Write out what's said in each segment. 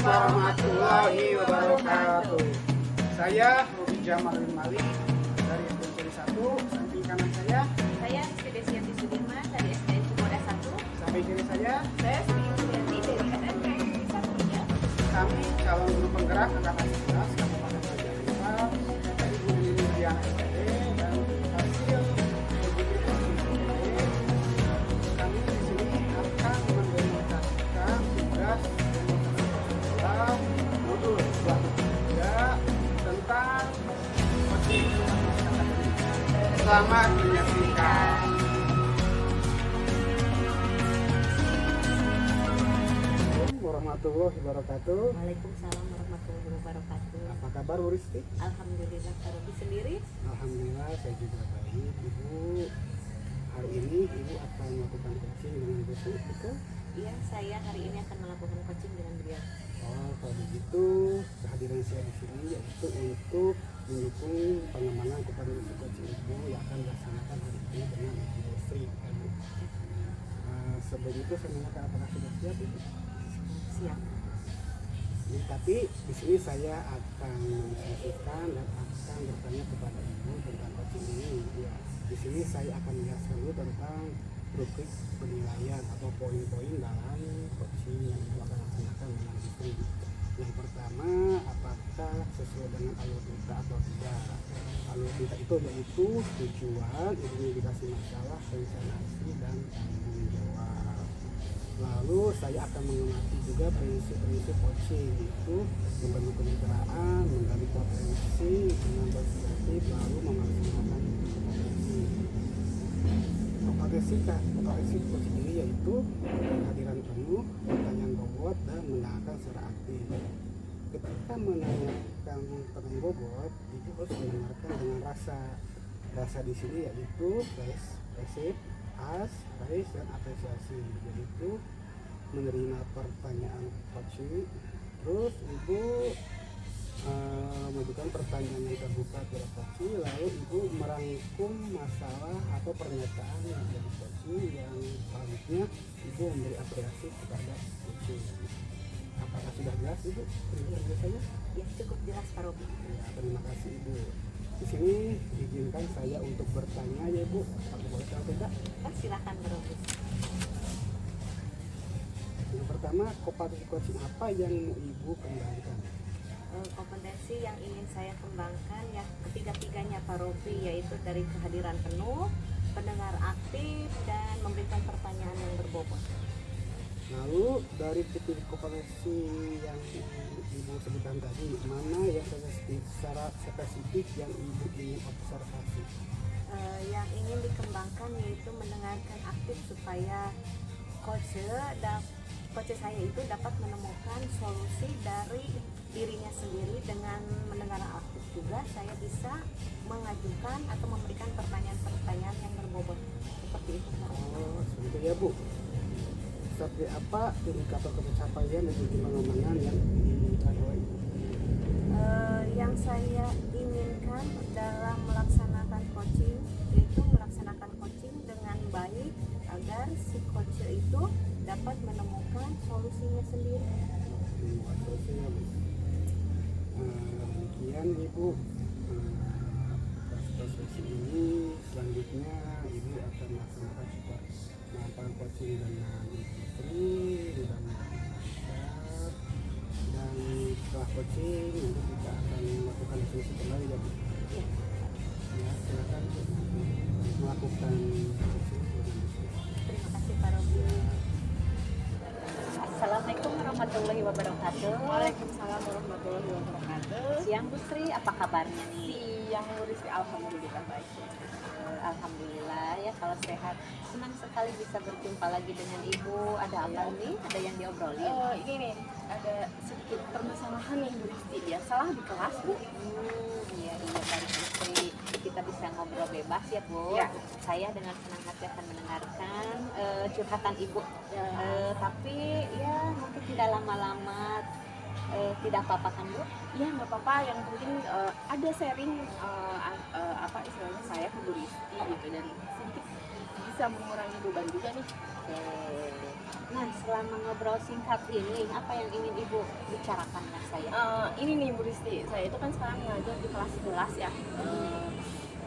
warahmatullahi wabarakatuh. Saya Robi Jamal bin Malik dari SDN 1. Samping kanan saya Sri Desianti Sudirman dari SDN Cimoda 1. sampai kiri saya Sri Yulianti dari SMK Negeri 1 ya. kami calon guru penggerak angkatan 11 Kabupaten Majalengka dari Ibu Liliana SPD dan hasil kami di sini akan mendemonstrasikan tugas modul 2 tentang selamat menyaksikan. Warahmatullahi wabarakatuh. Waalaikumsalam warahmatullahi wabarakatuh. Apa kabar Bu Risti? Alhamdulillah, Kak Robi sendiri. Alhamdulillah saya juga baik. Ibu, hari ini Ibu akan melakukan coaching dengan Ibu Su, betul? Iya, saya hari ini akan melakukan coaching dengan beliau. Oh, kalau begitu kehadiran saya di sini yaitu untuk mendukung pengembangan kepada ibu coaching Ibu yang akan dilaksanakan hari ini dengan Ibu Sri. Sebelum itu saya menanyakan apakah sudah siap Ibu? Siap. Tapi di sini saya akan menjelaskan dan akan bertanya kepada Ibu tentang coaching ini. Ya, di sini saya akan menjelaskan dulu tentang rubrik penilaian atau poin-poin dalam coaching yang Ibu akan laksanakan dengan istri. Yang pertama, apakah sesuai dengan alur cerita atau tidak? Alur cerita itu yaitu tujuan, identifikasi masalah, realisasi, dan tanggung jawab. Lalu saya akan mengamati juga prinsip-prinsip coaching, yaitu membangun kemitraan, menggali potensi, menambah kreatif, lalu memaksimalkan potensi. Potensi coaching ini yaitu kehadiran penuh, pertanyaan bobot, dan mendengarkan secara aktif. Ketika menanyakan pertanyaan bobot, itu harus mendengarkan dengan rasa. Rasa di sini yaitu resip, praise, dan apresiasi. Yaitu menerima pertanyaan coaching, terus Ibu mengajukan pertanyaan yang terbuka kepada coaching, lalu Ibu merangkum masalah atau pernyataan yang dari coaching, yang selanjutnya Ibu memberi apresiasi kepada coaching. Apakah sudah jelas Ibu? Penjelasan saya? Ya, cukup jelas, Pak Robi. Ya, terima kasih Ibu. Di sini izinkan saya untuk bertanya ya Ibu. Apakah boleh atau tidak? Silakan, Pak Robi. Yang pertama, kompetensi coaching apa yang Ibu kembangkan? Kompetensi yang ingin saya kembangkan ya ketiga-tiganya, Pak Robi, yaitu dari kehadiran penuh, pendengar aktif, dan memberikan pertanyaan yang berbobot. Lalu dari titik kompetensi yang Ibu sebutkan tadi, mana yang secara spesifik yang Ibu ingin observasi? Yang ingin dikembangkan yaitu mendengarkan aktif supaya coach saya itu dapat menemukan solusi dari dirinya sendiri. Dengan mendengar aktif juga saya bisa mengajukan atau memberikan pertanyaan-pertanyaan yang berbobot seperti itu. Oh, seperti ya Bu. Seperti apa indikator pencapaian dan tujuan pengembangan yang dicapai? Yang saya inginkan dalam melaksanakan coaching yaitu melaksanakan coaching dengan baik agar si coach itu dapat menemukan solusinya sendiri. Solusinya Bu. Demikian Ibu. Proses ini selanjutnya Ibu akan melaksanakan support melakukan coaching dengan istri dan masyarakat, dan setelah coaching nanti kita akan melakukan diskusi kembali ya Bu. Ya, silakan melakukan coaching dengan istri. Terima kasih, Pak Robi. Assalamualaikum warahmatullahi wabarakatuh. Waalaikumsalam warahmatullahi wabarakatuh. Siang Bu Sri, apa kabarnya nih? Siang Bu Rizky, alhamdulillah baik. Alhamdulillah ya, kalau sehat. Senang sekali bisa berjumpa lagi dengan Ibu. Ada apa nih? Ada yang diobrolin? Ini nih, ada sedikit permasalahan nih Bu Rizky. Biasalah di kelas Bu. Iya baik Bu Sri. Kita bisa ngobrol bebas ya Bu. Ya. Saya dengan senang hati akan mendengarkan curhatan Ibu. Ya. Tapi ya mungkin tidak lama-lama. Tidak apa-apa kan Bu? Iya nggak apa-apa, yang penting ada sharing apa istilahnya saya ke Bu Rizky gitu, dan sedikit bisa mengurangi beban juga nih. Oke. Nah, selama ngobrol singkat ini, apa yang ingin Ibu bicarakan dengan saya? Ini nih Bu Risti, saya itu kan sekarang ngajar di kelas 11 ya.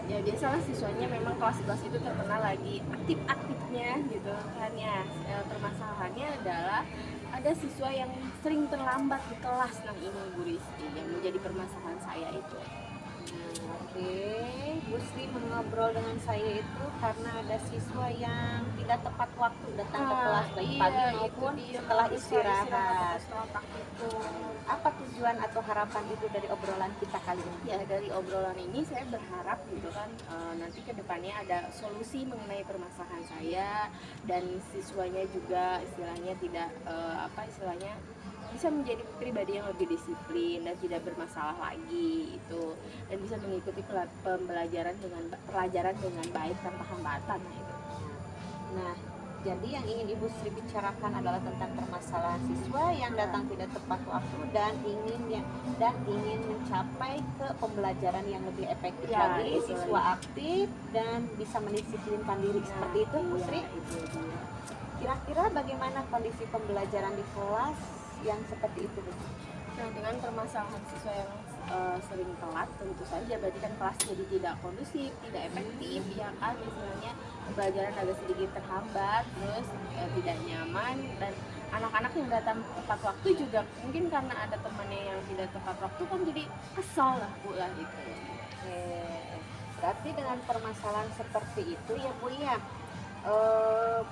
Ya biasalah siswanya memang kelas 11 itu terkenal lagi aktif-aktifnya gitu kan ya. Permasalahannya adalah ada siswa yang sering terlambat di kelas. Nah ini Bu Risti yang menjadi permasalahan saya itu. Oke, Bu Sri mengobrol dengan saya itu karena ada siswa yang tidak tepat waktu datang ke kelas baik pagi maupun setelah istirahat. Atau setelah praktikum. Apa tujuan atau harapan Ibu dari obrolan kita kali ini? Ya dari obrolan ini saya berharap gitu kan nanti ke depannya ada solusi mengenai permasalahan saya dan siswanya juga istilahnya tidak istilahnya bisa menjadi pribadi yang lebih disiplin dan tidak bermasalah lagi itu dan bisa mengikuti pelajaran dengan baik tanpa hambatan itu. Nah, jadi yang ingin Ibu Sri bicarakan adalah tentang permasalahan siswa yang datang tidak tepat waktu dan ingin mencapai ke pembelajaran yang lebih efektif Ya, lagi, itu siswa aktif dan bisa mendisiplinkan diri seperti itu, Bu Sri. Itu dia. Kira-kira bagaimana kondisi pembelajaran di kelas yang seperti itu, Bu? Nah, dengan permasalahan siswa yang sering telat, tentu saja berarti kan kelas jadi tidak kondusif, tidak efektif, ya kan, misalnya pembelajaran agak sedikit terhambat, terus tidak nyaman, dan anak-anak yang datang tepat waktu juga mungkin karena ada temannya yang tidak tepat waktu kan jadi kesal lah Bu lah itu. Oke, berarti dengan permasalahan seperti itu ya Bu ya,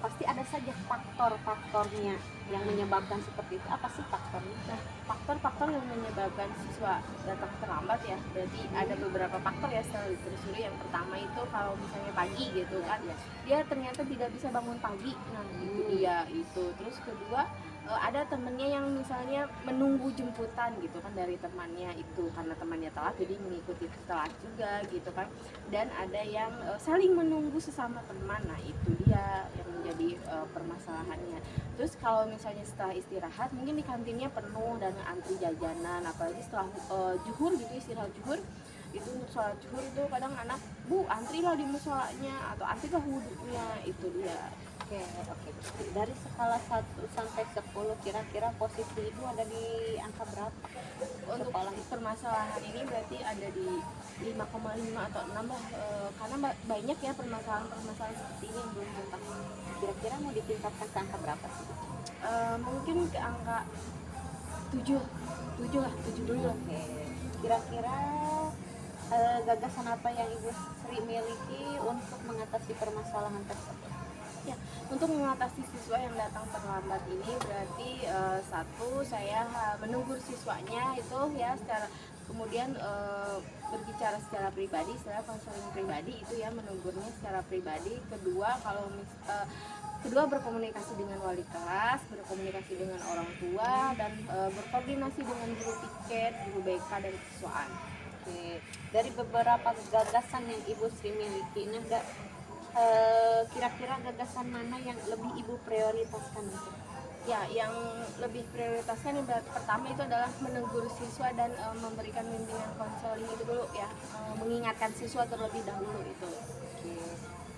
pasti ada saja faktor-faktornya yang menyebabkan seperti itu. Apa sih faktornya? Nah, faktor-faktor yang menyebabkan siswa datang terlambat ya, berarti ada beberapa faktor ya setelah ditelusuri. Yang pertama itu kalau misalnya pagi gitu kan, dia ternyata tidak bisa bangun pagi. Nah, itu dia itu. Terus kedua, ada temennya yang misalnya menunggu jemputan gitu kan dari temannya itu karena temannya telat jadi mengikuti telat juga gitu kan, dan ada yang saling menunggu sesama teman. Nah itu dia yang menjadi permasalahannya. Terus kalau misalnya setelah istirahat mungkin di kantinnya penuh dan antri jajanan, apalagi setelah juhur gitu, istirahat juhur itu untuk sholat zuhur itu kadang anak Bu antrilah di musolanya atau antrilah wudhunya, itu dia. Oke. Dari skala 1 sampai 10 kira-kira posisi Ibu ada di angka berapa? Untuk permasalahan ini berarti ada di 5,5 atau 6 lah, karena banyak ya permasalahan seperti ini yang belum tuntas. Kira-kira mau ditingkatkan ke angka berapa sih? Mungkin ke angka 7 lah, 7 dulu lah. Oke. Kira-kira gagasan apa yang Ibu Sri miliki untuk mengatasi permasalahan tersebut? Ya, untuk mengatasi siswa yang datang terlambat ini berarti satu, saya menegur siswanya itu ya secara, kemudian berbicara secara pribadi, secara konseling pribadi itu ya, menegurnya secara pribadi. Kedua, kedua berkomunikasi dengan wali kelas, berkomunikasi dengan orang tua, dan berkoordinasi dengan guru piket, guru BK, dan siswaan. Oke. Dari beberapa gagasan yang Ibu Sri miliki, ini enggak kira-kira gagasan mana yang lebih Ibu prioritaskan itu? Ya, yang lebih prioritaskan yang pertama itu adalah menegur siswa dan memberikan bimbingan konseling itu dulu ya, mengingatkan siswa terlebih dahulu itu. Oke.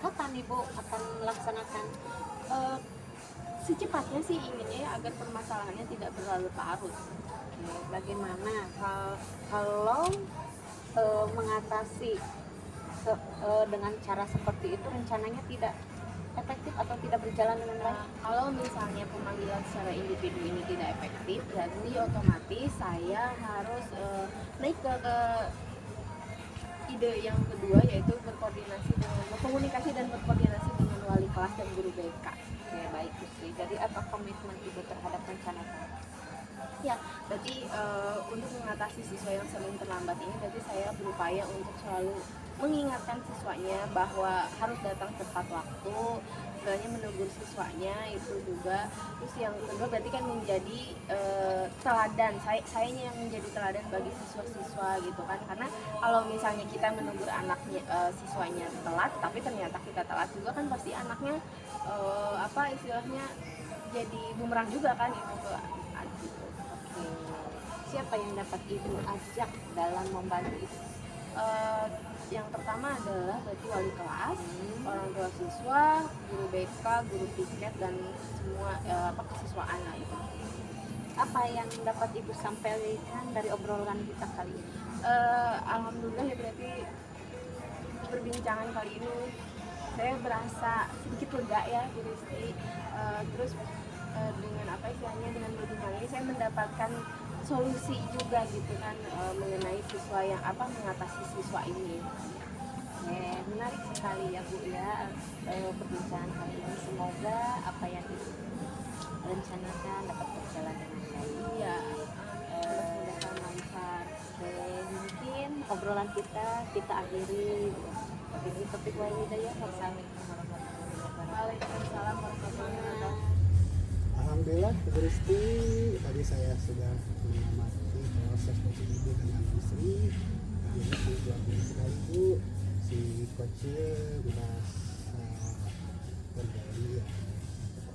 Kapan Ibu akan melaksanakan? Secepatnya sih inginnya ya, agar permasalahannya tidak berlarut-larut. Oke. Bagaimana kalau mengatasi dengan cara seperti itu rencananya tidak efektif atau tidak berjalan dengan baik? Kalau misalnya pemanggilan secara individu ini tidak efektif, berarti otomatis saya harus naik ke ide yang kedua, yaitu berkomunikasi dan berkoordinasi dengan wali kelas dan guru BK. Oke, baik Bu Sri. Jadi apa komitmen Ibu terhadap rencana ini? Ya, berarti untuk mengatasi siswa yang sering terlambat ini, berarti saya berupaya untuk selalu mengingatkan siswanya bahwa harus datang tepat waktu, sebenarnya menegur siswanya itu juga. Terus yang kedua berarti kan menjadi teladan, sayanya yang menjadi teladan bagi siswa-siswa gitu kan, karena kalau misalnya kita menegur anaknya, siswanya telat, tapi ternyata kita telat juga kan pasti anaknya istilahnya jadi bumerang juga kan itu ke anak gitu. Oke. Siapa yang dapat Ibu ajak dalam membantu itu? Yang pertama pertama adalah berarti wali kelas, orang tua siswa, guru BK, guru piket, dan semua kesiswaan lah itu. Apa yang dapat Ibu sampaikan dari obrolan kita kali ini? Alhamdulillah ya, berarti perbincangan kali ini saya berasa sedikit lega ya Bu Risti. Terus dengan apa istilahnya, dengan perbincangan ini saya mendapatkan solusi juga gitu kan, mengenai siswa yang mengatasi siswa ini. Menarik sekali ya Bu ya, perbincangan kali ini. Semoga apa yang Ibu rencanakan dapat berjalan dengan baik. Iya, Mudah-mudahan lancar. Mungkin obrolan kita akhiri. Ini topik Wahidayah. Wassalamualaikum warahmatullahi wabarakatuh. Waalaikumsalam warahmatullahi wabarakatuh. Alhamdulillah Bu Risti, tadi saya sudah mengamati proses coaching ibu dengan istri. Tadi sangat luar biasa sekali Bu, si coachnya merasa terganggu ya,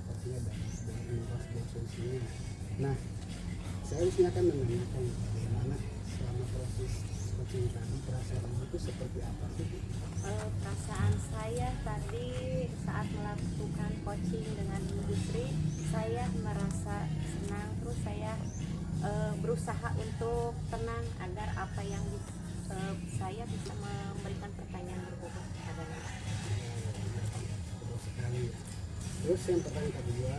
coachnya dari proses ini. Nah, saya di sini akan menanyakan bagaimana selama proses coaching tadi perasaan ibu itu seperti apa sih Bu? Perasaan saya tadi saat melakukan coaching dengan industri, saya merasa senang, terus saya berusaha untuk tenang agar apa yang saya bisa memberikan pertanyaan berbobot kepadanya. Betul sekali. Terus yang pertanyaan kedua,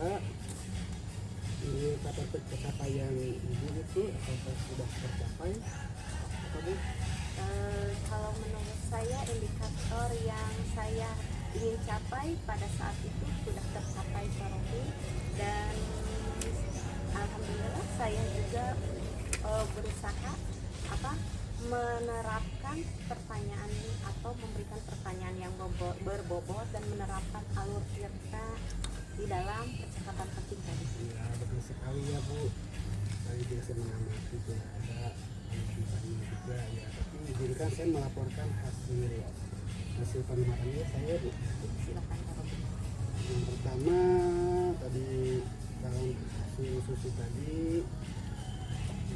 ini kapan pencapaian ibu itu apakah sudah tercapai? Apa Bu? Kalau menurut saya indikator yang saya ingin capai pada saat itu sudah tercapai Robi, dan alhamdulillah saya juga berusaha menerapkan pertanyaan atau memberikan pertanyaan yang berbobot dan menerapkan alur cerita di dalam percakapan penting tadi. Ya betul sekali ya Bu. Tadi biasa mengamati itu ada tanya juga ya. Tapi izinkan saya melaporkan hasil pengamatan saya Bu. Silakan Robi. Yang pertama tadi dalam susu tadi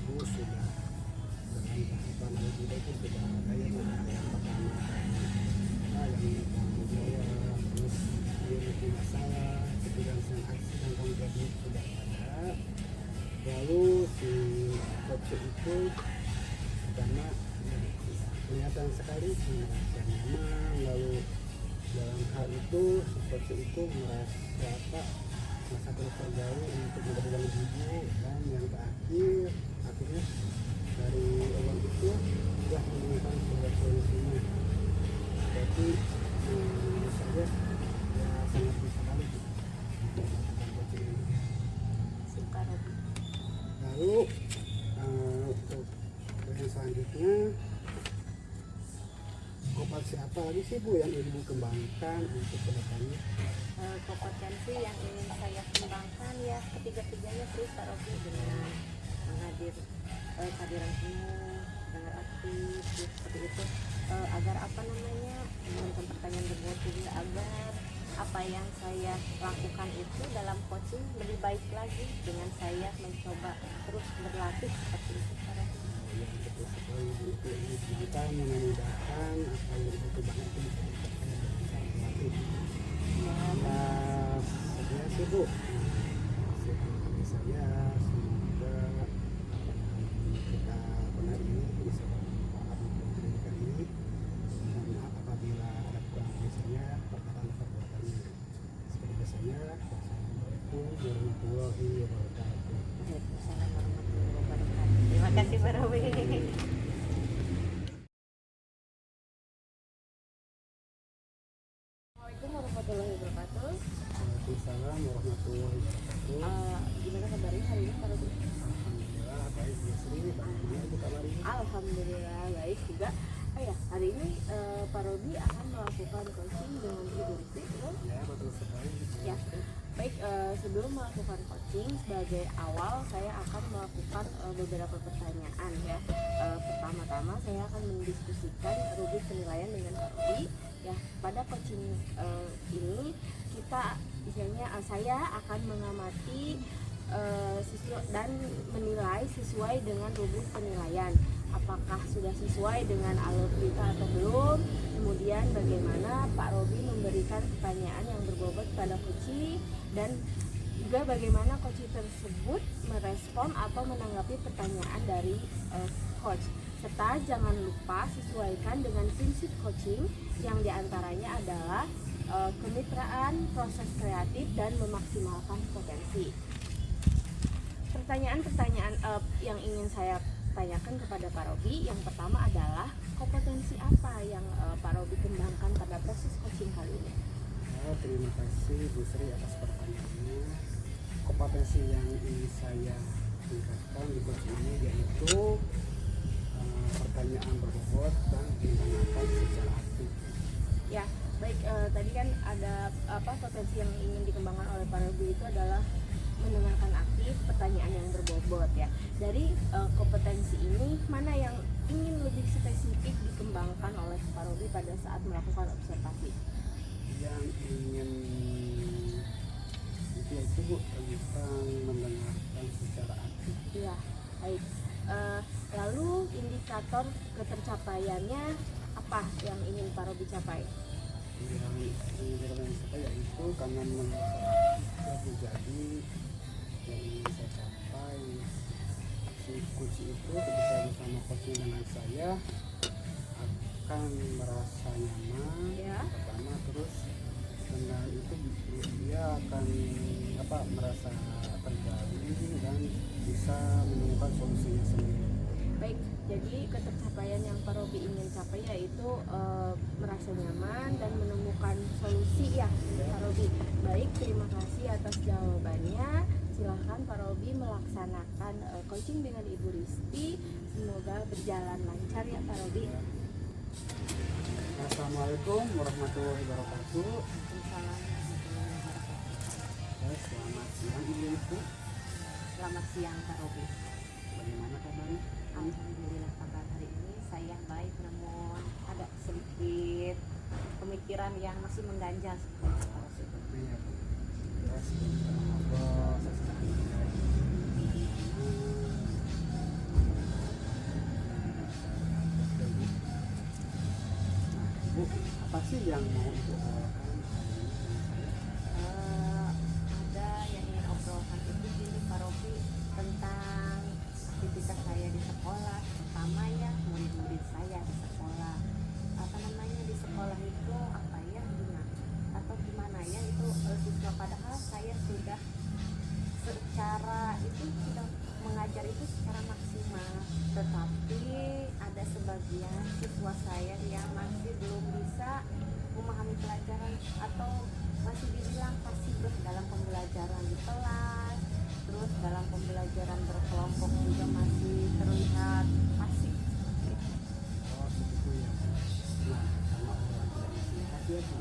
ibu sudah dalam tahapan juga itu sudah ada yang pertama yang menjawab, terus dia masalah, kemudian aksi dan tanggung jawabnya sudah ada. Lalu si coach itu karena kelihatan sekali merasa nyaman, lalu dalam hal itu si coach itu merasa terus terjauh untuk mendapatkan ibu, dan yang terakhir akhirnya dari awal itu sudah menemukan sebuah solusinya. Jadi menurut saya ya sangat bisa sekali melakukan coaching ini. Suka Robi. Lalu untuk yang selanjutnya, kompetensi apa lagi sih Bu yang ibu kembangkan untuk kedepannya? Kompetensi yang ingin saya kembangkan ya ketiga-tiganya sih Pak Robi, dengan kehadiran penuh, dengan aktif ya, seperti itu, agar memberikan pertanyaan berbobot juga, agar apa yang saya lakukan itu dalam coaching lebih baik lagi dengan saya mencoba terus berlatih seperti itu Pak Robi. Yang betul sekali Bu, itu kita memudahkan apa yang ibu banget itu bisa dicapai dan bisa melatih. Sebenarnya sih Bu, dari saya semoga kita benar ini bisa bermanfaat untuk pendidikan ini. Mohon maaf apabila ada kurang biasanya perkataan-perkataannya. Seperti biasanya, wassalamualaikum warahmatullahi wabarakatuh. Waalaikumsalam warahmatullahi wabarakatuh. Terima kasih Pak Robi. Assalamualaikum warahmatullahi wabarakatuh. Waalaikumsalam warahmatullahi wabarakatuh. Gimana kabarnya hari ini Pak Robi? Alhamdulillah baik Bu Sri, bagaimana Bu kabarnya? Alhamdulillah baik juga. Hari ini Pak Robi akan melakukan coaching dengan Ibu Risti, betul? Ya betul sekali. Ya. Baik, sebelum melakukan coaching, sebagai awal saya akan melakukan beberapa pertanyaan ya. Pertama-tama saya akan mendiskusikan rubrik penilaian dengan Pak Robi. Ya, pada coaching ini kita misalnya saya akan mengamati siswa dan menilai sesuai dengan rubrik penilaian. Apakah sudah sesuai dengan alur kita atau belum? Kemudian bagaimana Pak Robi memberikan pertanyaan yang berbobot pada coach dan juga bagaimana coach tersebut merespon atau menanggapi pertanyaan dari coach. Serta jangan lupa sesuaikan dengan prinsip coaching yang diantaranya adalah kemitraan, proses kreatif, dan memaksimalkan potensi. Pertanyaan-pertanyaan yang ingin saya tanyakan kepada Pak Robi, yang pertama adalah kompetensi apa yang Pak Robi kembangkan pada proses coaching kali ini? Terima kasih Bu Sri atas pertanyaannya. Kompetensi yang ingin saya tingkatkan di coaching ini yaitu pertanyaan berbobot dan ditanyakan secara aktif. Ya, baik, tadi kan ada potensi yang ingin dikembangkan oleh Pak Robi itu adalah mendengarkan aktif, pertanyaan yang berbobot ya. Dari kompetensi ini mana yang ingin lebih spesifik dikembangkan oleh Pak Robi pada saat melakukan observasi? Yang ingin itu Bu tentang mendengarkan secara aktif. Ya, baik. Lalu indikator ketercapaiannya apa yang ingin Pak Robi capai? Yang ingin saya yaitu karena menjadi yang ingin saya capai si coach itu ketika bersama coaching dengan saya akan merasa nyaman Ya. pertama, terus dengan itu dia akan merasa tergali dan bisa menemukan solusinya sendiri. Baik, jadi ketercapaian yang Pak Robi ingin capai yaitu merasa nyaman dan menemukan solusi ya Pak Robi. Baik, terima kasih atas jawabannya. Silahkan Pak Robi melaksanakan coaching dengan Ibu Risti. Semoga berjalan lancar ya Pak Robi. Assalamualaikum warahmatullahi wabarakatuh. Waalaikumsalam warahmatullahi wabarakatuh. Selamat siang Ibu. Selamat siang Pak Robi. Bagaimana kabarnya? Alhamdulillah kabar hari ini saya baik, namun ada sedikit pemikiran yang masih mengganjal seperti Pak Robi. Iya Bu. Ya sebelum kita ngobrol saya sedang Bu, apa sih yang mau Ibu obrolkan hari ini dengan saya? Ada yang ingin obrolkan itu gini Pak Robi, tentang aktivitas saya di sekolah, terutama ya murid-murid saya di sekolah. Apa namanya di sekolah itu apa ya, gimana ya itu siswa, padahal saya sudah mengajar itu secara maksimal, tetapi ada sebagian siswa saya yang masih belum bisa memahami pelajaran atau masih dibilang pasif dalam pembelajaran di kelas, terus dalam pembelajaran berkelompok juga masih terlihat pasif. Oh seperti ya Bu. Nah karena obrolan kita ini singkat ya Bu,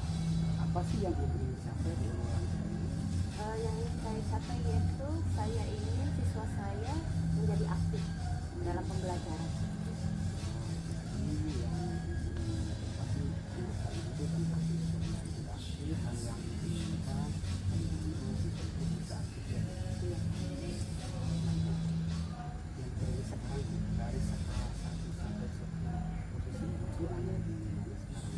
apa sih yang Ibu ingin capai di obrolan kita ini? Yang ingin saya capai yaitu saya ingin siswa saya menjadi aktif dalam pembelajaran. Jadi yang pasti pendidikan itu tentang siswa yang tidak aktif dan yang diinginkan itu siswa itu bisa aktif ya. Iya. Yang terjadi sekarang dari skala 1 sampai 10 posisi itu ada di mana sekarang?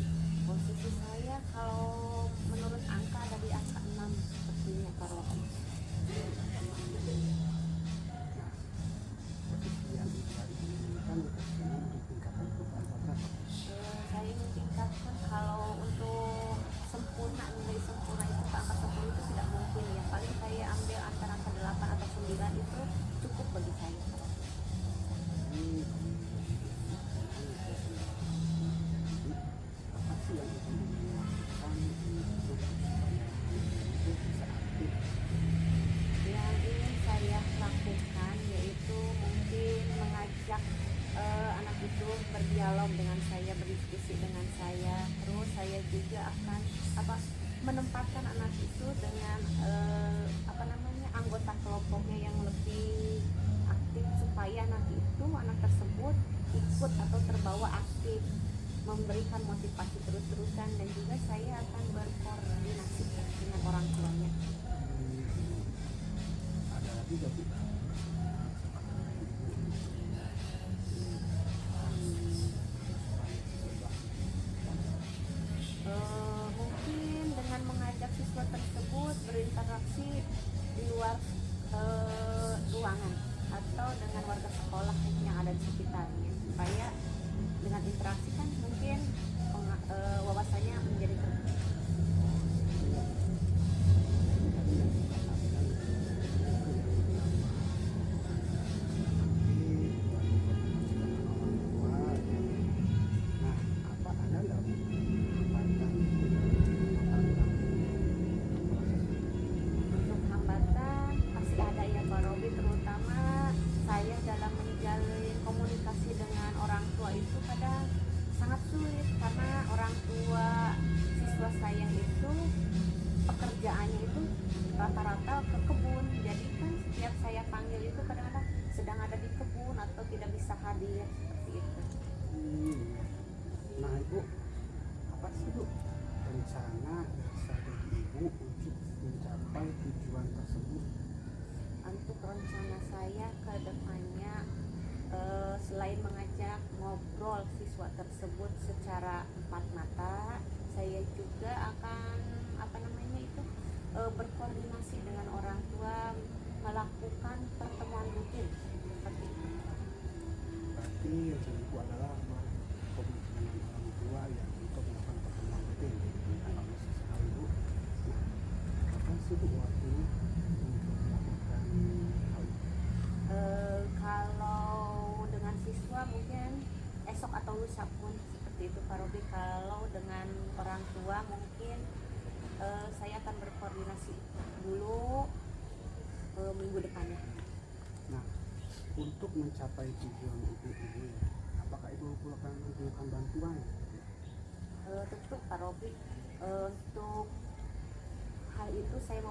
Posisi saya kalau menurut angka ada di angka 6 sepertinya Pak Robi. Posisi yang Ibu inginkan di sini ditingkatkan itu apakah? Saya ingin tingkatkan, kalau untuk sempurna, nilai sempurna itu ke angka 10 itu tidak mungkin ya, paling saya ambil antara angka 8 atau 9 itu cukup bagi saya. Apa sih yang Ibu ingin lakukan untuk supaya itu bisa aktif? Yang ingin saya lakukan yaitu mungkin mengajak anak itu berdialog dengan saya, berdiskusi dengan saya, terus saya juga akan menempatkan anak itu dengan anggota kelompoknya yang lebih aktif, supaya nanti itu anak tersebut ikut atau terbawa aktif, memberikan motivasi terus-terusan, dan juga saya akan berkoordinasi dengan orang tuanya. Ada lagi gak Bu? Mungkin dengan mengajak siswa tersebut berinteraksi di luar ruangan atau dengan warga sekolah yang ada di sekitarnya, supaya dengan interaksi kan mungkin wawasannya menjadi terbuka. Untuk hambatan pasti ada ya Pak Robi, terutama saya dalam menjalin komunikasi dengan orang tua itu kadang sangat sulit, karena orang tua siswa saya itu pekerjaannya itu rata-rata ke kebun, jadi kan setiap saya panggil itu kadang-kadang sedang ada di kebun atau tidak bisa hadir seperti itu. Nah Ibu, apa sih Bu rencana strategi Ibu untuk mencapai tujuan tersebut? Untuk rencana saya ke depannya, selain mengajak ngobrol siswa tersebut secara empat mata, saya juga akan berkoordinasi dengan orang tua, melakukan pertemuan rutin seperti itu. Berarti rencana Ibu adalah berkomitmen dengan orang tua yang untuk melakukan pertemuan rutin. Kalau masih sekali Bu, nah kapan sih Bu waktu untuk melakukan hal itu? Kalau dengan siswa mungkin esok atau lusa pun seperti itu Pak Robi. Kalau dengan orang tua mungkin saya akan berkoordinasi dulu minggu depannya. Nah, untuk mencapai tujuan Ibu ini, apakah Ibu membutuhkan bantuan? Tentu Pak Robi, untuk hal itu saya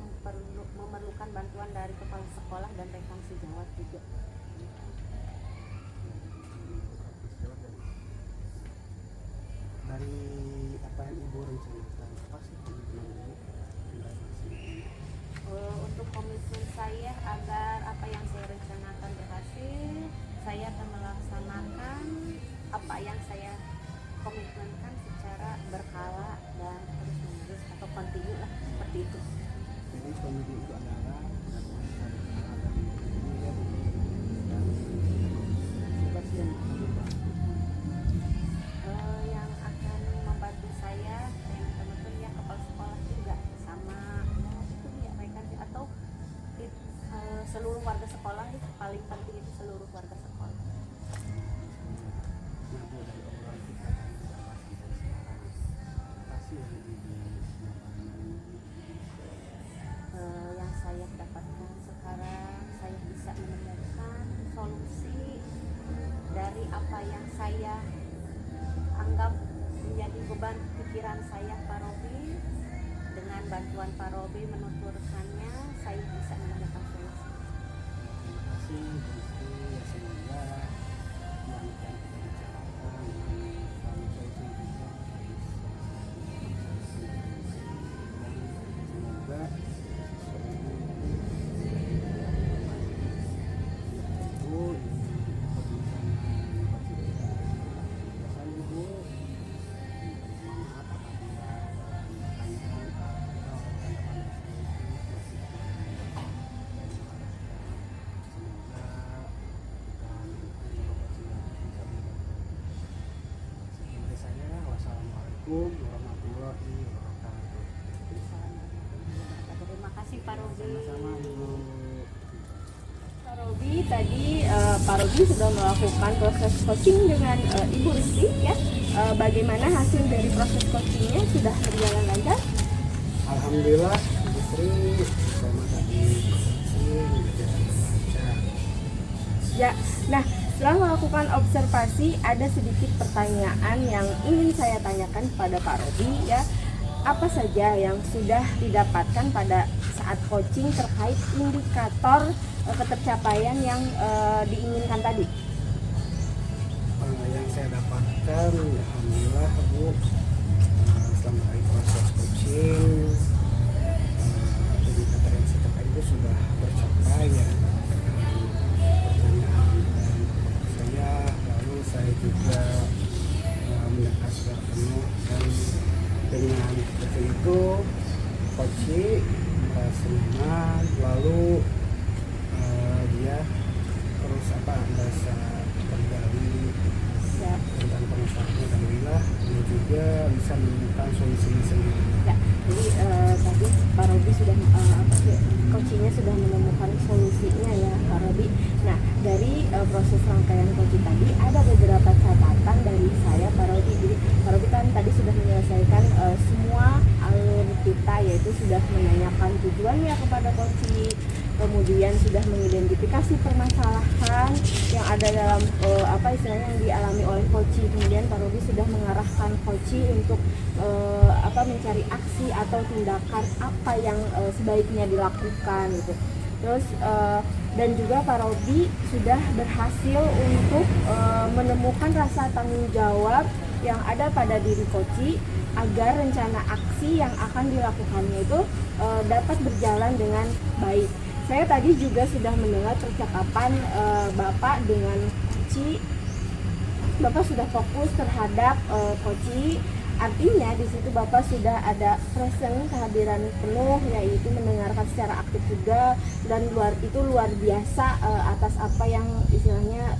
memerlukan bantuan dari kepala sekolah dan rekan sejawat juga. Dari apa yang Ibu rencanakan, apa sih komitmen Ibu? Untuk komitmen saya agar apa yang saya rencanakan berhasil, saya akan melaksanakan apa yang saya komitmenkan secara berkala dan terus menerus atau kontinu lah, seperti itu. Jadi komitmen itu adalah siapa sih yang akan membantu? Yang akan membantu saya teman-teman ya, kepala sekolah juga sama itu ya rekan atau seluruh warga sekolah. Itu paling penting, itu seluruh warga sekolah. Nah Bu, dari obrolan kita kan sudah sampai sekarang, apa sih yang Ibu Yang saya dapatkan sekarang, saya bisa menemukan solusi dari apa yang saya anggap menjadi beban pikiran saya Pak Robi. Dengan bantuan Pak Robi menuturkannya, saya bisa menemukan solusi. terima kasih ya, semoga yang kita bicarakan kami solusi juga semoga Assalamualaikum warahmatullahi wabarakatuh. Terima kasih Pak Robi. Sama-sama Ibu. Pak Robi tadi Pak Robi sudah melakukan proses coaching dengan Ibu Rizky ya. Bagaimana hasil dari proses coachingnya, sudah berjalan lancar? Alhamdulillah Ibu Sri sama tadi berjalan lancar. Ya, nah setelah melakukan observasi ada sedikit pertanyaan yang ingin saya tanyakan kepada Pak Robi ya. Apa saja yang sudah didapatkan pada saat coaching terkait indikator ketercapaian yang diinginkan tadi? Yang saya dapatkan alhamdulillah Bu, selama dari proses coaching indikator yang saya capai itu sudah tercapai ya. Lalu saya juga mendekat secara penuh dan dengan Setelah itu coach merasa nyaman, lalu dia terus merasa tergali Ya. tentang permasalahannya, dan alhamdulillah dia juga bisa menemukan solusinya sendiri. Ya, jadi tadi Pak Robi sudah coachingnya sudah menemukan solusinya ya Pak Robi. Nah, dari proses rangkaian coaching tadi ada beberapa catatan dari saya Pak Robi. Jadi Pak Robi kan tadi sudah menyelesaikan semua alur kita, yaitu sudah menanyakan tujuannya kepada coaching, kemudian sudah mengidentifikasi permasalahan yang ada dalam istilahnya yang dialami oleh coaching. Kemudian Pak Robi sudah mengarahkan coaching untuk mencari aksi atau tindakan apa yang sebaiknya dilakukan gitu. Terus dan juga Pak Robi sudah berhasil untuk menemukan rasa tanggung jawab yang ada pada diri coaching agar rencana aksi yang akan dilakukannya itu dapat berjalan dengan baik. Saya tadi juga sudah mendengar percakapan Bapak dengan coaching. Bapak sudah fokus terhadap coaching. Artinya di situ Bapak sudah ada present, kehadiran penuh, yaitu mendengarkan secara aktif juga, dan luar biasa atas apa yang istilahnya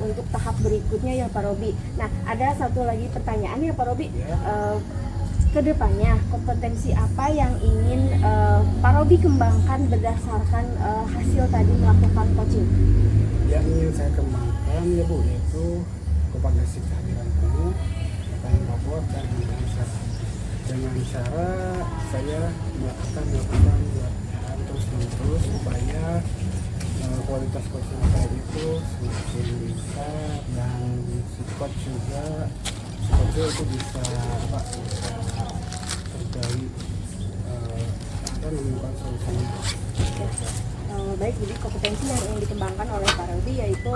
untuk tahap berikutnya ya Pak Robi. Nah, ada satu lagi pertanyaan ya Pak Robi. Kedepannya kompetensi apa yang ingin Pak Robi kembangkan berdasarkan hasil tadi melakukan coaching? Yang ingin saya kembangkan ya Bu, yaitu kompetensi kehadiran penuh, tanggung jawab, dan dengan cara saya akan melakukan latihan terus-menerus supaya kualitas coaching saya itu semakin meningkat, dan si coach juga itu bisa tergali akan menemukan solusinya. Baik, jadi kompetensi yang ingin dikembangkan oleh Pak Robi yaitu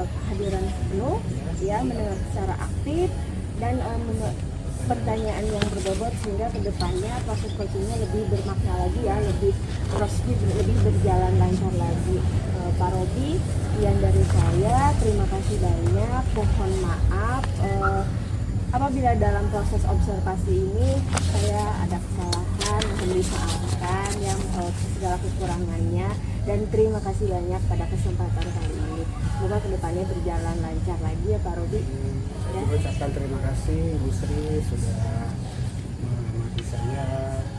kehadiran penuh, ya, mendengar secara aktif, dan pertanyaan yang berbobot, sehingga kedepannya proses coachingnya lebih bermakna lagi ya, lebih berjalan lancar lagi. Pak Robi, sekian dari saya, terima kasih banyak, mohon maaf apabila dalam proses observasi ini saya ada kesalahan, mohon dimaafkan yang segala kekurangannya, dan terima kasih banyak pada kesempatan kali ini. Semoga kedepannya berjalan lancar lagi ya Pak Robi. Saya juga ucapkan terima kasih Bu Sri sudah menghormati saya.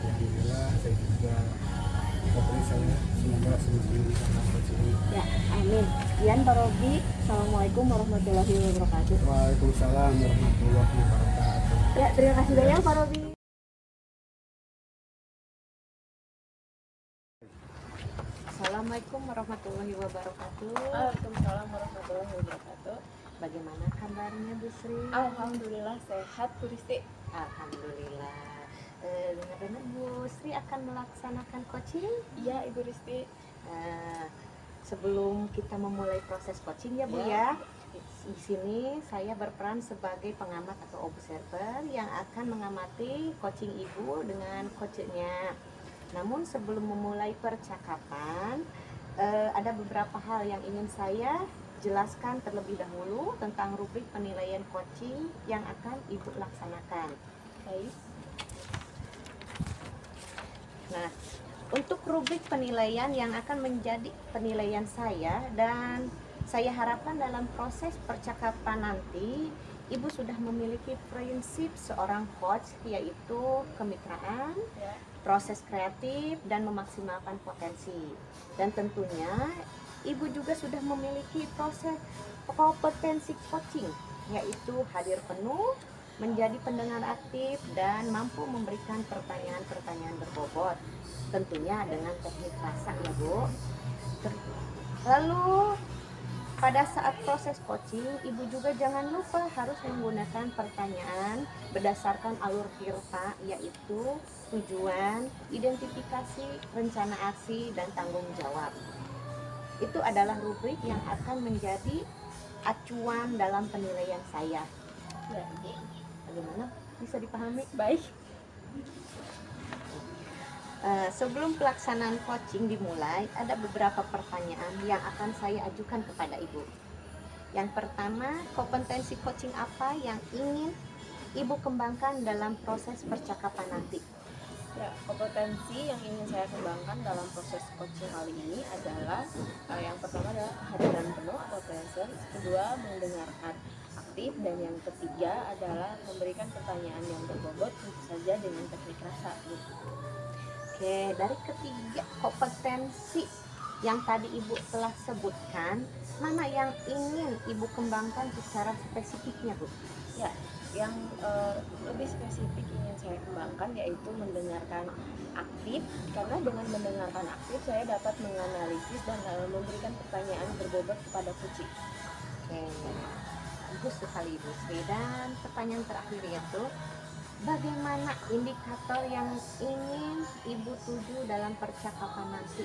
Alhamdulillah saya juga saya semoga semakin bisa coaching. Ya, amin. Sekian Pak Robi. Assalamualaikum warahmatullahi wabarakatuh. Waalaikumsalam warahmatullahi wabarakatuh. Ya, terima kasih banyak Pak Robi. Assalamualaikum warahmatullahi wabarakatuh. Waalaikumsalam warahmatullahi wabarakatuh. Bagaimana kabarnya Bu Sri? Alhamdulillah sehat Bu Risti. Alhamdulillah. Dengar-dengar Bu Sri akan melaksanakan coaching? Iya Ibu Risti. Sebelum kita memulai proses coaching ya Bu ya, di sini saya berperan sebagai pengamat atau observer yang akan mengamati coaching Ibu dengan coachnya. Namun sebelum memulai percakapan, ada beberapa hal yang ingin saya jelaskan terlebih dahulu tentang rubrik penilaian coaching yang akan Ibu laksanakan. Baik. Nah, untuk rubrik penilaian yang akan menjadi penilaian saya, dan saya harapkan dalam proses percakapan nanti Ibu sudah memiliki prinsip seorang coach, yaitu kemitraan, proses kreatif, dan memaksimalkan potensi. Dan tentunya Ibu juga sudah memiliki proses kompetensi coaching, yaitu hadir penuh, menjadi pendengar aktif, dan mampu memberikan pertanyaan-pertanyaan berbobot, tentunya dengan teknik rasa ya Bu. Lalu pada saat proses coaching, Ibu juga jangan lupa harus menggunakan pertanyaan berdasarkan alur tirta, yaitu tujuan, identifikasi, rencana aksi, dan tanggung jawab. Itu adalah rubrik yang akan menjadi acuan dalam penilaian saya. Bagaimana? Bisa dipahami? Baik. Sebelum pelaksanaan coaching dimulai, ada beberapa pertanyaan yang akan saya ajukan kepada Ibu. Yang pertama, kompetensi coaching apa yang ingin Ibu kembangkan dalam proses percakapan nanti? Ya, kompetensi yang ingin saya kembangkan dalam proses coaching kali ini adalah yang pertama adalah kehadiran penuh atau presence, kedua mendengarkan aktif, dan yang ketiga adalah memberikan pertanyaan yang berbobot, tentu saja dengan teknik rasa. Oke, dari ketiga kompetensi yang tadi Ibu telah sebutkan, mana yang ingin Ibu kembangkan secara spesifiknya, Bu? Ya, yang lebih spesifik ingin saya kembangkan yaitu mendengarkan aktif, karena dengan mendengarkan aktif saya dapat menganalisis dan memberikan pertanyaan berbobot kepada kucing. Oke, bagus sekali Ibu Sri. Dan pertanyaan terakhir yaitu, bagaimana indikator yang ingin Ibu tuju dalam percakapan nanti?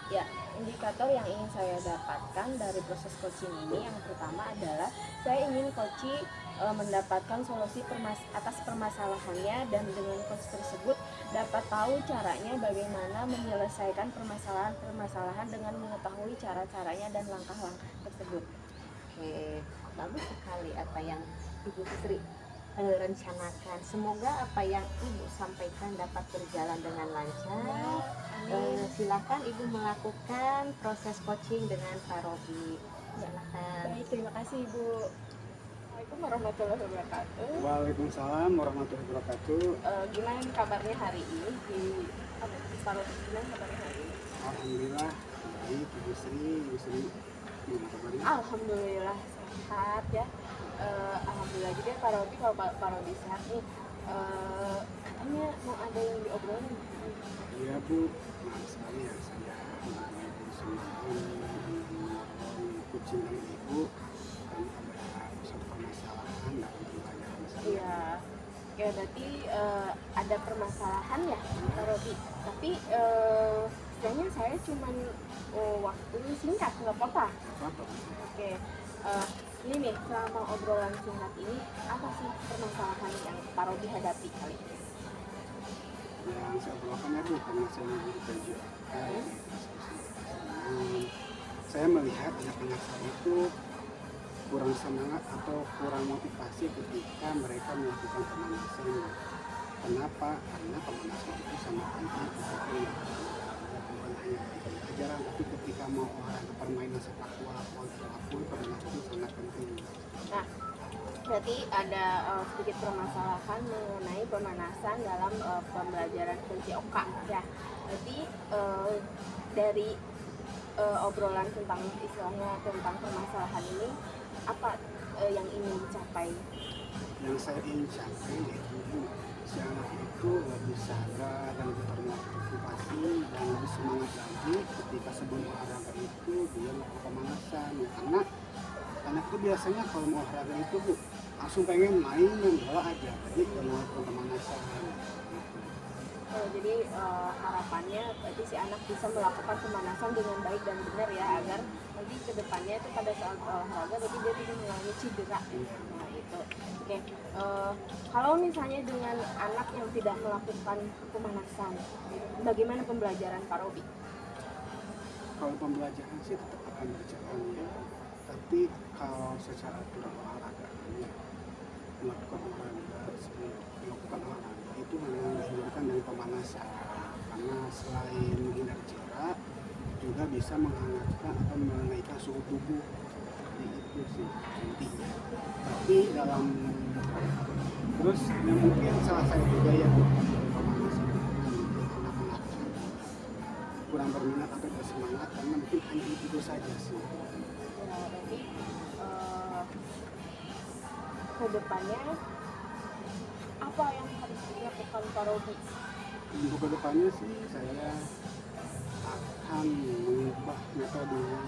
Ya, indikator yang ingin saya dapatkan dari proses coaching ini yang pertama adalah saya ingin coach mendapatkan solusi atas permasalahannya, dan dengan coach tersebut dapat tahu caranya bagaimana menyelesaikan permasalahan dengan mengetahui cara-caranya dan langkah-langkah tersebut. Oke, bagus sekali apa yang Ibu Sri rencanakan. Semoga apa yang Ibu sampaikan dapat berjalan dengan lancar. Silakan Ibu melakukan proses coaching dengan Pak Robi. Silakan. Baik, terima kasih Ibu. Assalamualaikum warahmatullahi wabarakatuh. Waalaikumsalam warahmatullahi wabarakatuh. Gimana kabarnya hari ini di Pak Robi? Gimana kabarnya hari ini? Alhamdulillah baik, Ibu Sri gimana kabarnya? Alhamdulillah sehat ya. Alhamdulillah juga Pak Robi, kalau Pak Robi sehat nih. Katanya mau ada yang diobrolin. Iya Bu, maaf sekali ya saya mengalami semua kucing dari Ibu dan ada suatu permasalahan dalam pembelajaran saya. Iya. Ya berarti ada permasalahan ya Pak Robi. Tapi istilahnya saya cuman waktu singkat, nggak apa-apa. Apa? Oke. Ini nih, selama obrolan singkat ini apa sih permasalahan yang Pak Robi hadapi kali ini? Yang saya obrolkan ya Bu, karena saya menjadi PJK, saya melihat anak-anak saya itu kurang semangat atau kurang motivasi ketika mereka melakukan pemanasan. Kenapa? Karena pemanasan itu sangat penting bukan hanya pelajaran, tapi ketika mau olahraga permainan sepak bola apapun pemanasan itu sangat penting. Nah, berarti ada sedikit permasalahan mengenai pemanasan dalam pembelajaran kunci oka ya. Berarti dari obrolan tentang istilahnya tentang permasalahan ini, apa yang ingin dicapai? Yang saya ingin capai yaitu si anak itu lebih sadar dan lebih termotivasi dan lebih semangat lagi ketika sebelum olahraga itu dia melakukan pemanasan ya, karena anak itu biasanya kalau mau olahraga itu Bu langsung pengen main bola aja, jadi nggak mau melakukan pemanasan gitu. Jadi harapannya berarti si anak bisa melakukan pemanasan dengan baik dan benar ya, agar nanti kedepannya itu pada saat olahraga berarti dia tidak mengalami cedera. Nah itu. Oke. Kalau misalnya dengan anak yang tidak melakukan pemanasan, bagaimana pembelajaran Pak Robi? Kalau pembelajaran sih tetap akan berjalan ya, tapi kalau secara aturan olahraga melakukan olahraga itu memang dihindarkan dari pemanasan, karena selain menghindari cedera juga bisa menghangatkan atau menaikkan suhu tubuh. Jadi itu sih intinya. Tapi dalam terus yang mungkin salah satu juga ya pemanasan anak-anak kurang berminat atau bersemangat karena mungkin hanya itu saja sih. Ya, berarti kedepannya apa yang harus dilakukan Pak Robi? Untuk kedepannya sih saya akan mengubah metodenya,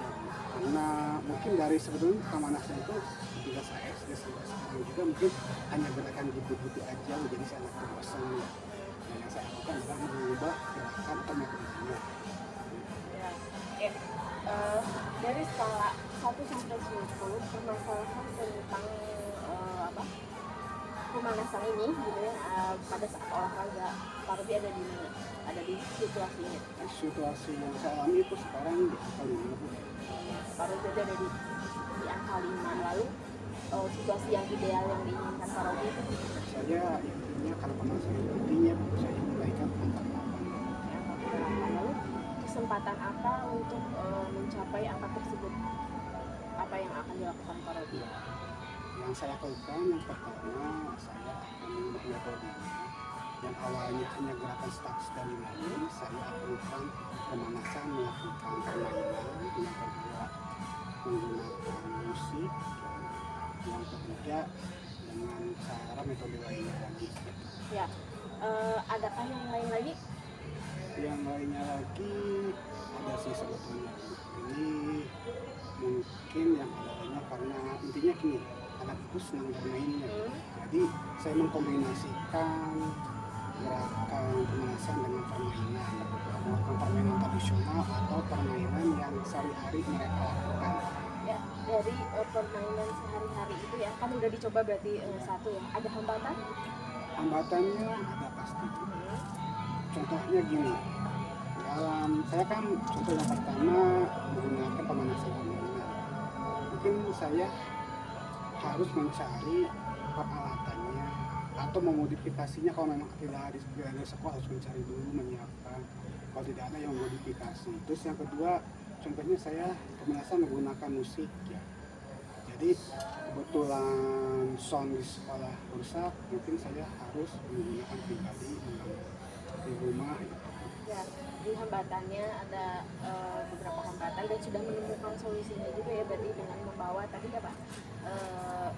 karena mungkin dari sebelum pemanasan itu ketika saya SD sampai sekarang juga mungkin hanya gerakan gitu-gitu aja menjadi sangat bosan ya. Dan yang saya lakukan adalah mengubah gerakan atau metodenya. Ya, dari skala 1 sampai 10 permasalahan tentang pemanasan ini gitu ya, pada saat olahraga Pak Robi ada di mana? Ada di situasinya. Situasi yang saya alami itu sekarang di angka 5 Bu. Pak Robi ada di angka 5. Lalu situasi yang ideal yang diinginkan Pak Robi itu? Saya intinya kalau pemanasan intinya saya mulaikan angka 8. Ya, lalu kesempatan apa untuk mencapai angka tersebut? Apa yang akan dilakukan Pak Robi? Ya, yang saya lakukan yang pertama saya akan metodenya yang awalnya hanya gerakan statis dan lari, saya lakukan pemanasan melakukan permainan, yang kedua menggunakan musik, yang ketiga dengan cara metode lainnya lagi. Ya, adakah yang lain lagi? Yang lainnya lagi ada sih sebetulnya. Ini mungkin yang ada lainnya karena intinya gini, anak itu senang bermainnya. Jadi saya mengkombinasikan gerakan pemanasan dengan permainan, melakukan permainan tradisional atau permainan yang sehari-hari mereka lakukan. Ya, dari permainan sehari-hari itu ya, kan udah dicoba berarti satu ya. Ada hambatan? Hambatannya ada pasti. Contohnya gini, dalam saya kan contoh yang pertama menggunakan pemanasan permainan. Mungkin saya harus mencari peralatannya atau memodifikasinya kalau memang tidak ada sekolah harus mencari dulu menyiapkan. Kalau tidak ada yang modifikasi. Terus yang kedua contohnya saya pemanasan menggunakan musik ya. Jadi kebetulan sound di sekolah rusak, mungkin saya harus menggunakan pribadi di rumah. Ya, di hambatannya ada beberapa hambatan dan sudah menemukan solusinya juga ya, berarti dengan membawa tadi apa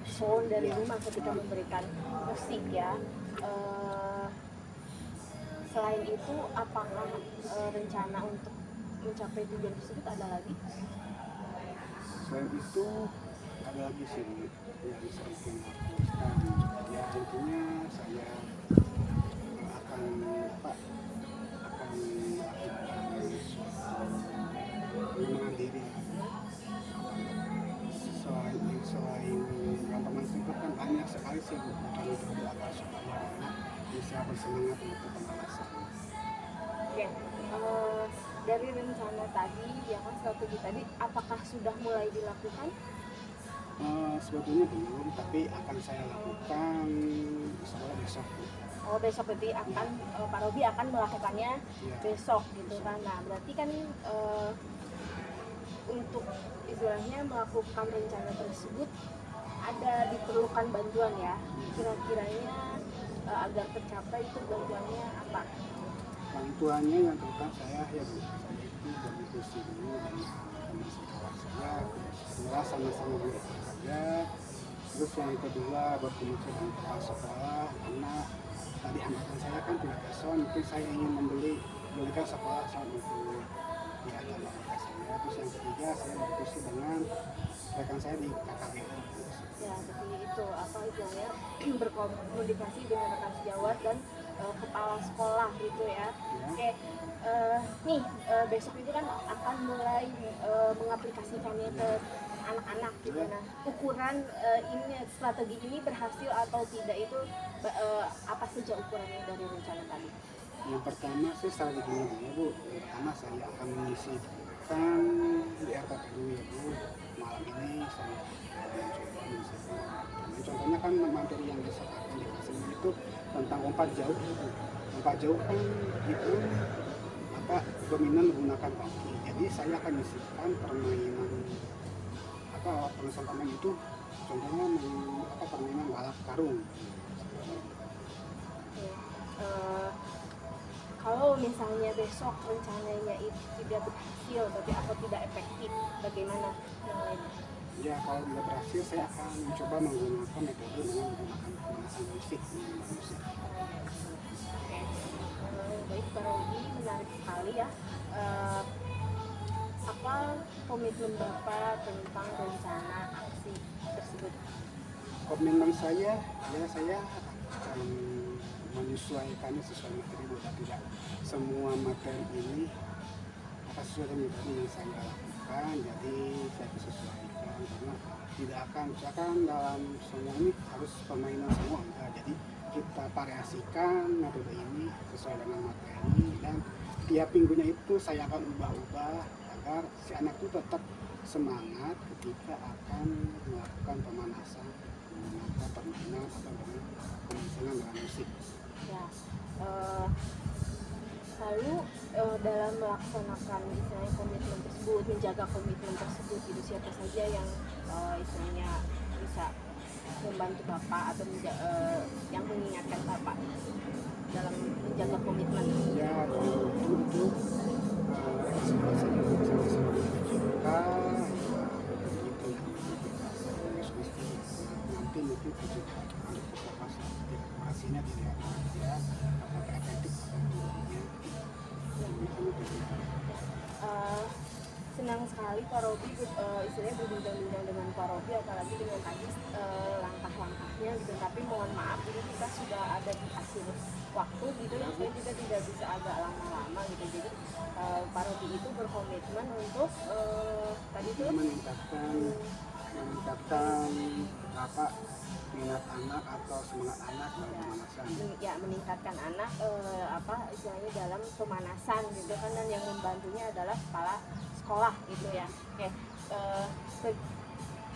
sound dari rumah ketika memberikan musik ya. Selain itu, apakah rencana untuk mencapai tujuan tersebut ada lagi? Selain itu ada lagi sih yang bisa dilakukan. Ya intinya saya akan melakukan diri. Selain yang pemanasan itu kan banyak sekali sih metode agar supaya anak bisa bersemangat untuk pemanasan. Oke, dari rencana tadi ya kan, strategi tadi, apakah sudah mulai dilakukan? Sebetulnya belum, tapi akan saya lakukan setelah besok. Oh, besok berarti akan Pak Robi akan melakukannya besok gitu kan. Nah, berarti kan untuk istilahnya melakukan rencana tersebut ada diperlukan bantuan ya. Kira-kiranya agar tercapai itu bantuannya apa? Bantuannya yang terutama saya ya Bu, saya itu berdiskusi dulu dengan teman kawan saya, kedua sama-sama bekerja, terus yang kedua berkomunikasi dengan kepala sekolah karena tadi hambatan saya kan tidak ada sound, mungkin saya ingin belikan sekolah sound untuk ya tambah saya. Terus yang ketiga saya berdiskusi dengan rekan saya di KKBU. Ya, seperti itu apa istilahnya berkomunikasi dengan rekan sejawat dan kepala sekolah gitu ya. Oke, nih besok itu kan akan mulai mengaplikasikannya ke anak-anak gitu. Nah, ukuran ini strategi ini berhasil atau tidak itu apa saja ukurannya dari rencana tadi? Yang pertama sih strateginya dulu Bu. Yang pertama saya akan menyisipkan di RPPU ya Bu. Malam ini saya mencoba menyisipkan. Contohnya kan materi yang besok akan dikasih itu tentang lompat jauh. Lompat jauh kan itu dominan menggunakan kaki. Jadi saya akan menyisipkan permainan permainan itu contohnya permainan balap karung. Kalau misalnya besok rencananya itu tidak berhasil, tapi atau tidak efektif, bagaimana yang lainnya? Ya kalau tidak berhasil saya akan mencoba menggunakan metode dengan menggunakan pemanasan musik. Baik Pak Robi, menarik sekali ya. Apa komitmen Bapak tentang rencana aksi tersebut? Komitmen saya akan menyesuaikannya sesuai materi Bu. Tidak semua materi ini akan sesuai dengan materi yang saya lakukan, jadi saya sesuaikan karena tidak akan misalkan dalam semua ini harus permainan semua enggak. Jadi kita variasikan metode ini sesuai dengan materi dan tiap minggunya itu saya akan ubah-ubah agar si anak itu tetap semangat ketika akan melakukan pemanasan menggunakan permainan atau dengan pemasangan dengan musik. Ya, lalu dalam melaksanakan istilahnya komitmen tersebut, menjaga komitmen tersebut, itu siapa saja yang istilahnya bisa membantu Bapak atau yang mengingatkan Bapak dalam menjaga komitmen? Ya, untuk ekspresi sama-sama kita begitu ya, nanti mungkin juga harus ekspresinya dilihat ya apakah efektif atau tidaknya. Senang sekali Pak Robi istilahnya berbincang-bincang dengan Pak Robi, apalagi dengan tadi langkah-langkahnya gitu. Tapi mohon maaf, ini kita sudah ada di akhir waktu gitu ya, saya juga tidak bisa agak lama-lama gitu. Jadi Pak Robi itu berkomitmen untuk tadi itu meningkatkan apa minat anak atau semangat anak dalam pemanasan. Ya, meningkatkan anak apa istilahnya dalam pemanasan gitu kan, dan yang membantunya adalah kepala sekolah gitu ya. Oke,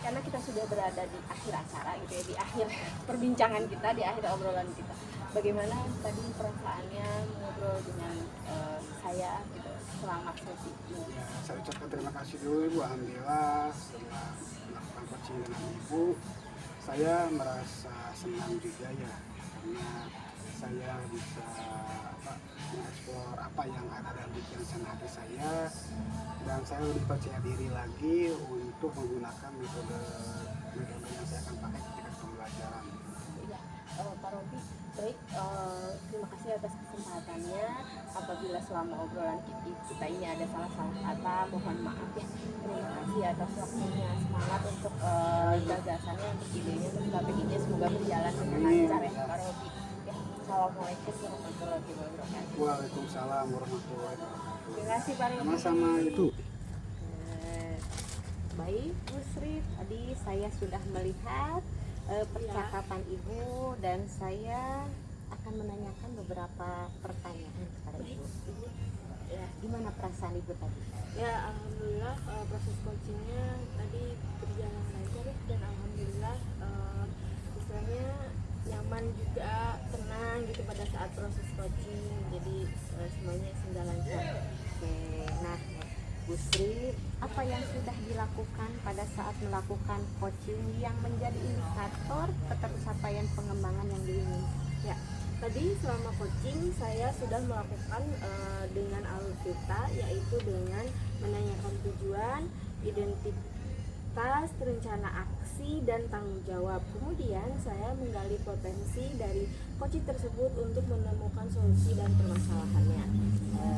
karena kita sudah berada di akhir acara gitu ya, di akhir perbincangan kita, di akhir obrolan kita, bagaimana tadi perasaannya ngobrol dengan saya gitu selama sesi ini? Ya, saya ucapkan terima kasih dulu Ibu. Alhamdulillah setelah melakukan coaching dengan Ibu, saya merasa senang juga ya, karena saya bisa mengeksplor apa yang ada dalam pikiran hati saya, dan saya lebih percaya diri lagi untuk menggunakan metode yang saya akan pakai ketika pembelajaran. Ya, Pak Robi, baik, terima kasih atas kesempatannya. Apabila selama obrolan kita ini ada salah-salah kata, mohon maaf ya. Terima kasih atas waktunya, semangat untuk gagasannya, untuk idenya, untuk strateginya, semoga berjalan dengan lancar ya Pak Robi. Ya, Assalamualaikum warahmatullahi wabarakatuh. Waalaikumsalam warahmatullahi wabarakatuh. Terima kasih Pak Robi. Sama-sama itu. Baik Bu Sri, tadi saya sudah melihat percakapan Ibu, dan saya akan menanyakan beberapa pertanyaan kepada Ibu. Ya, Gimana perasaan Ibu tadi? ya alhamdulillah proses coachingnya tadi berjalan lancar ya, dan alhamdulillah istilahnya nyaman juga, tenang gitu pada saat proses coaching, jadi semuanya sudah lancar. Oke, nah Bu Sri, apa yang sudah dilakukan pada saat melakukan coaching yang menjadi indikator ketercapaian pengembangan yang diinginkan? Ya, tadi selama coaching saya sudah melakukan dengan alur kita, yaitu dengan menanyakan tujuan, identitas, rencana aksi, dan tanggung jawab. Kemudian saya menggali potensi dari coaching tersebut untuk menemukan solusi dan permasalahannya.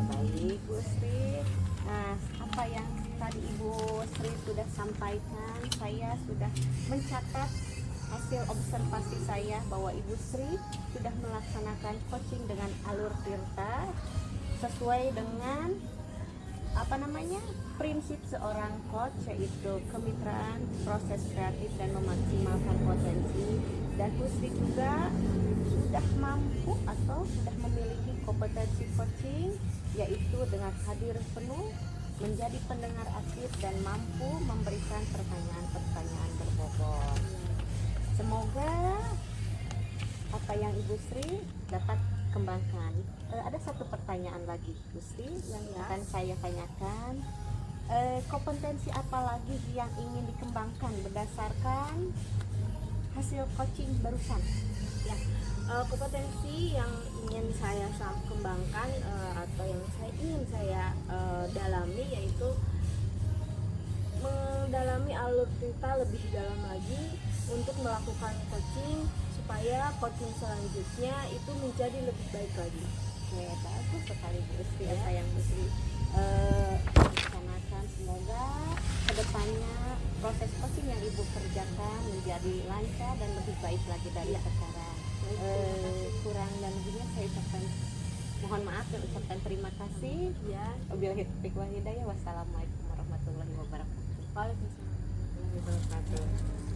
Baik Bu Sri, nah apa yang tadi Ibu Sri sudah sampaikan, saya sudah mencatat hasil observasi saya bahwa Ibu Sri sudah melaksanakan coaching dengan alur Tirta sesuai dengan prinsip seorang coach, yaitu kemitraan, proses kreatif, dan memaksimalkan potensi. Dan Bu Sri juga sudah mampu atau sudah memiliki kompetensi coaching, yaitu dengan hadir penuh, menjadi pendengar aktif, dan mampu memberikan pertanyaan-pertanyaan berbobot. Semoga apa yang Ibu Sri dapat kembangkan. Ada satu pertanyaan lagi Bu Sri yang akan saya tanyakan. Kompetensi apa lagi yang ingin dikembangkan berdasarkan hasil coaching barusan? Ya, kompetensi yang ingin saya kembangkan atau yang ingin saya dalami, yaitu mendalami alur kita lebih dalam lagi untuk melakukan coaching supaya coaching selanjutnya itu menjadi lebih baik lagi. Oke, bagus sekali Bu Sri, Ya. apa yang Bu Sri rencanakan. Semoga kedepannya proses coaching yang Ibu kerjakan menjadi lancar dan lebih baik lagi dari sekarang. Kurang dan lebihnya saya ucapkan mohon maaf dan ucapkan terima kasih. Ya, Wabillahi taufiq wal hidayah. Wassalamualaikum warahmatullahi wabarakatuh. Waalaikumsalam warahmatullahi wabarakatuh.